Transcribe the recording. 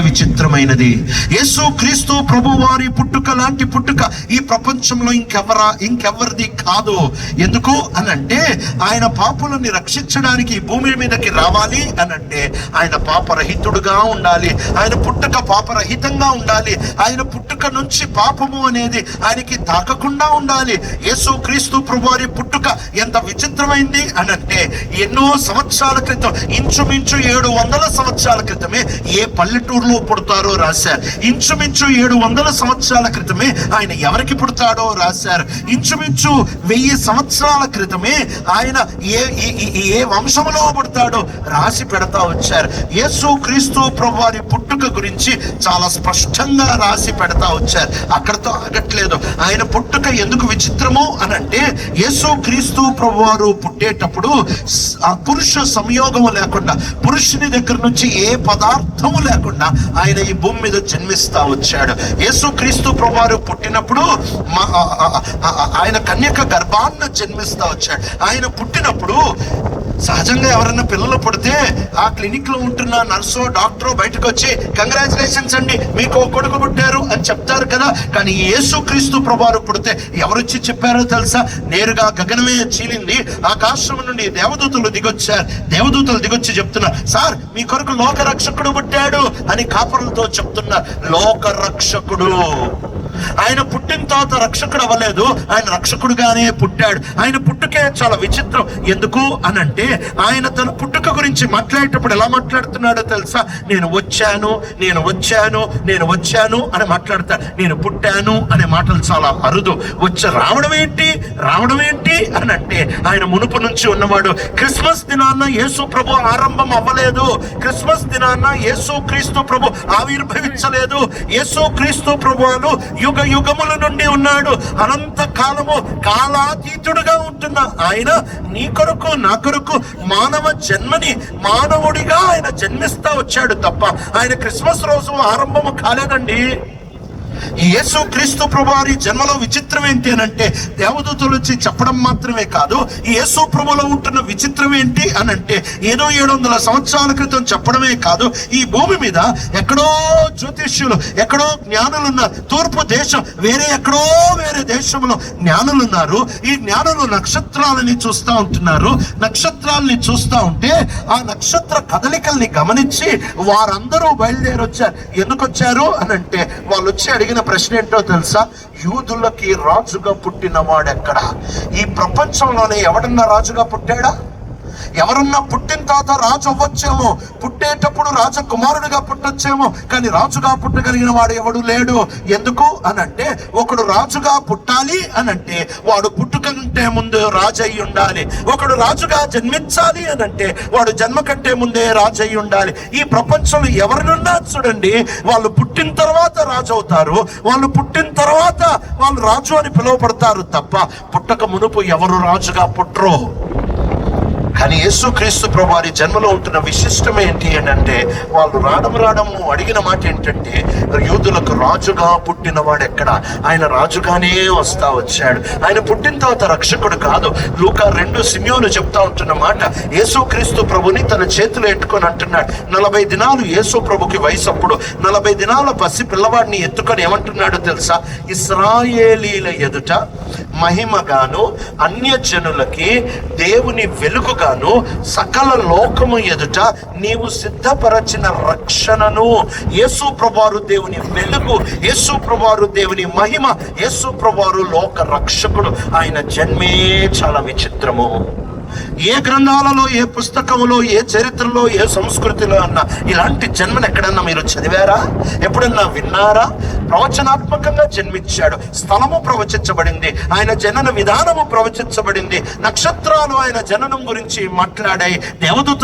విచిత్రమైనది. యేసు క్రీస్తు ప్రభు వారి పుట్టుక లాంటి పుట్టుక ఈ ప్రపంచంలో ఇంకెవరిది కాదు. ఎందుకు అనంటే ఆయన పాపులని రక్షించడానికి ఈ భూమి మీదకి రావాలి అనంటే ఆయన పాపరహితుడుగా ఉండాలి. ఆయన పుట్టుక పాపరహితంగా ఉండాలి. ఆయన పుట్టుక నుంచి పాపము అనేది ఆయనకి తాకకుండా ఉండాలి. యేసు క్రీస్తు ప్రభు వారి పుట్టుక ఎంత విచిత్రమైంది అనంటే ఎన్నో సంవత్సరాల క్రితం, ఇంచుమించు 700 సంవత్సరాల క్రితమే ఏ పల్లెటూరులో పుడతారో రాశారు. ఇంచుమించు 700 సంవత్సరాల క్రితమే ఆయన ఎవరికి పుడతాడో రాశారు. ఇంచుమించు 1000 సంవత్సరాల క్రితమే ఆయన ఏ వంశంలో పుడతాడో రాసి పెడతా వచ్చారు. యేసు క్రీస్తు ప్రభు వారి పుట్టుక గురించి చాలా స్పష్టంగా రాసి పెడతా వచ్చారు. అక్కడతో ఆగట్లేదు. ఆయన పుట్టుక ఎందుకు విచిత్రము అనంటే యేసు క్రీస్తు ప్రభు వారు పుట్టేటప్పుడు పురుష సంయోగము లేకుండా, పురుషుని దగ్గర నుంచి ఏ పదార్థము లేకుండా ఆయన ఈ భూమి మీద జన్మిస్తా వచ్చాడు. యేసు క్రీస్తు ప్రభు వారు పుట్టినప్పుడు ఆయన కన్యక గర్భాన్న జన్మిస్తా వచ్చాడు. ఆయన పుట్టినప్పుడు సహజంగా ఎవరైనా పిల్లలు పుడితే ఆ క్లినిక్ లో ఉంటున్న నర్సో డాక్టరో బయటకు వచ్చి కంగ్రాచులేషన్స్ అండి మీకు కొడుకు పుట్టారు అని చెప్తారు కదా. కానీ యేసు క్రీస్తు ప్రభువారు పుడితే ఎవరొచ్చి చెప్పారో తెలుసా? నేరుగా గగనమే చీలింది, ఆకాశం నుండి దేవదూతలు దిగొచ్చారు. దేవదూతలు దిగొచ్చి చెప్తున్నారు, సార్ మీ కొరకు లోక రక్షకుడు పుట్టాడు అని కాపరులతో చెప్తున్నారు. లోక రక్షకుడు ఆయన పుట్టిన తర్వాత రక్షకుడు అవ్వలేదు, ఆయన రక్షకుడుగానే పుట్టాడు. ఆయన పుట్టుకే చాలా విచిత్రం. ఎందుకు అనంటే ఆయన తన పుట్టుక గురించి మాట్లాడేటప్పుడు ఎలా మాట్లాడుతున్నాడో తెలుసా? నేను వచ్చాను అని మాట్లాడతాడు. నేను పుట్టాను అనే మాటలు చాలా అరుదు. రావడం ఏంటి అనంటే ఆయన మునుపు నుంచి ఉన్నవాడు. క్రిస్మస్ దినాన్న యేసు ప్రభు ఆరంభం అవ్వలేదు. క్రిస్మస్ దినాన్న యేసు క్రీస్తు ప్రభు ఆవిర్భవించలేదు. యేసు క్రీస్తు ప్రభువును యుగ యుగముల నుండి ఉన్నాడు. అనంత కాలము కాలాతీతుడుగా ఉంటున్న ఆయన నీ కొరకు నా కొరకు మానవ జన్మని మానవుడిగా ఆయన జన్మిస్తా వచ్చాడు తప్ప ఆయన క్రిస్మస్ రోజు ఆరంభము కాలేదండి. యేసు క్రీస్తు ప్రభువారి జన్మలో విచిత్రం ఏంటి అనంటే దేవదూతలు వచ్చి చెప్పడం మాత్రమే కాదు, యేసు ప్రభులో ఉంటున్న విచిత్రం ఏంటి అనంటే ఏదో 700 సంవత్సరాల క్రితం చెప్పడమే కాదు, ఈ భూమి మీద ఎక్కడో జ్యోతిష్యులు, ఎక్కడో జ్ఞానులున్నారు. తూర్పు దేశం వేరే దేశంలో జ్ఞానులున్నారు. ఈ జ్ఞానులు నక్షత్రాలని చూస్తూ ఉంటున్నారు. నక్షత్రాలని చూస్తూ ఉంటే ఆ నక్షత్ర కదలికల్ని గమనించి వారందరూ బయలుదేరి వచ్చారు. ఎందుకు వచ్చారు అనంటే వాళ్ళు వచ్చి అడిగిన ప్రశ్న ఏంటో తెలుసా? యూదులకి రాజుగా పుట్టిన వాడెక్కడ? ఈ ప్రపంచంలోనే ఎవడన్నా రాజుగా పుట్టాడా? ఎవరన్నా పుట్టిన తర్వాత రాజు అవ్వచ్చేమో, పుట్టేటప్పుడు రాజకుమారుడిగా పుట్టొచ్చేమో, కానీ రాజుగా పుట్టగలిగిన వాడు ఎవడు లేడు. ఎందుకు అనంటే ఒకడు రాజుగా పుట్టాలి అనంటే వాడు పుట్టుక కంటే ముందు రాజు అయి ఉండాలి. ఒకడు రాజుగా జన్మించాలి అనంటే వాడు జన్మ కంటే ముందే రాజు అయి ఉండాలి. ఈ ప్రపంచంలో ఎవరినున్నా చూడండి, వాళ్ళు పుట్టిన తర్వాత రాజు అవుతారు, వాళ్ళు పుట్టిన తర్వాత వాళ్ళు రాజు అని పిలువబడతారు తప్ప పుట్టక మునుపు ఎవరు రాజుగా పుట్టరు. కానీ యేసు క్రీస్తు ప్రభు వారి జన్మలో ఉంటున్న విశిష్టం ఏంటి అని అంటే వాళ్ళు రావడము అడిగిన మాట ఏంటంటే యూదులకు రాజుగా పుట్టిన వాడు ఎక్కడ? ఆయన రాజుగానే వస్తా వచ్చాడు. ఆయన పుట్టిన తర్వాత రక్షకుడు కాదు. లూకా 2 సిమియోను చెప్తా ఉంటున్న మాట, యేసు క్రీస్తు ప్రభుని తన చేతులు ఎట్టుకొని అంటున్నాడు. 40 దినాలు యేసు ప్రభుకి వయసు. అప్పుడు 40 దినాల పసి పిల్లవాడిని ఎత్తుకొని ఏమంటున్నాడో తెలుసా? ఇశ్రాయేలీల ఎదుట మహిమగాను అన్యజనులకి దేవుని వెలుగుగాను సకల లోకము ఎదుట నీవు సిద్ధపరచిన రక్షణను, యేసు ప్రభువారు దేవుని వెలుగు, యేసు ప్రభువారు దేవుని మహిమ, యేసు ప్రభువారు లోక రక్షకుడు. ఆయన జన్మే చాలా విచిత్రము. ఏ గ్రంథాలలో, ఏ పుస్తకములో, ఏ చరిత్రలో, ఏ సంస్కృతిలో అన్నా ఇలాంటి జన్మను ఎక్కడన్నా మీరు చదివారా? ఎప్పుడన్నా విన్నారా? ప్రవచనాత్మకంగా జన్మించాడు. స్థలము ప్రవచించబడింది, ఆయన జనన విధానము ప్రవచించబడింది, నక్షత్రాలు ఆయన జననం గురించి మాట్లాడాయి, దేవదూతలు